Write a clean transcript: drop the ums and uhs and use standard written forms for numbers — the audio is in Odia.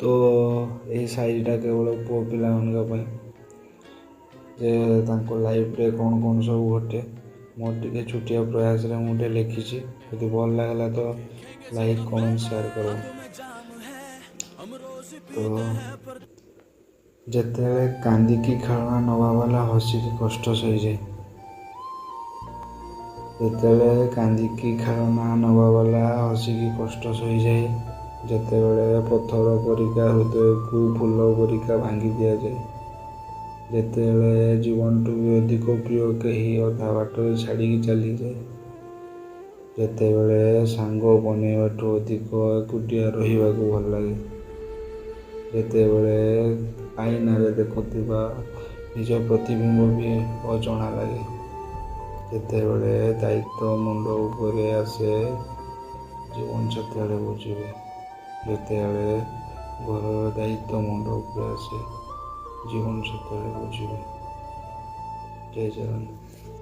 तो ये शायरीटा केवल पुओ पिलाମାନଙ୍କ जे तांको लाइफ रे कौन कौन सब घटे मोर टिके छुटिया प्रयास रे मुझे लिखी। यदि भल लगला तो लाइक कमेंट शेयर करो। तो ଯେତେବେଳେ କାନ୍ଦିକି ଖେଳଣା ନେବା ବାଲା ହସିକି କଷ୍ଟ ସହିଯାଏ। ଯେତେବେଳେ କାନ୍ଦିକି ଖେଳଣା ନେବା ବାଲା ହସିକି କଷ୍ଟ ସହିଯାଏ। ଯେତେବେଳେ ପଥର ପରିକା ହୃଦୟକୁ ଫୁଲ ପରିକା ଭାଙ୍ଗି ଦିଆଯାଏ। ଯେତେବେଳେ ଜୀବନଠୁ ବି ଅଧିକ ପ୍ରିୟ କେହି ଅଧା ବାଟରେ ଛାଡ଼ିକି ଚାଲିଯାଏ। ଯେତେବେଳେ ସାଙ୍ଗ ବନେଇବାଠୁ ଅଧିକ ଏକୁଟିଆ ରହିବାକୁ ଭଲ ଲାଗେ। ଯେତେବେଳେ ଆଇନାରେ ଦେଖୁଥିବା ନିଜ ପ୍ରତିବିମ୍ବ ବି ଅଜଣା ଲାଗେ। ଯେତେବେଳେ ଦାୟିତ୍ୱ ମୁଣ୍ଡ ଉପରେ ଆସେ ଜୀବନ ସେତେବେଳେ ବୁଝିବେ। ଯେତେବେଳେ ଘରର ଦାୟିତ୍ୱ ମୁଣ୍ଡ ଉପରେ ଆସେ ଜୀବନ ସେତେବେଳେ ବୁଝିବେ। ଜୟ ଜଗନ୍ନାଥ।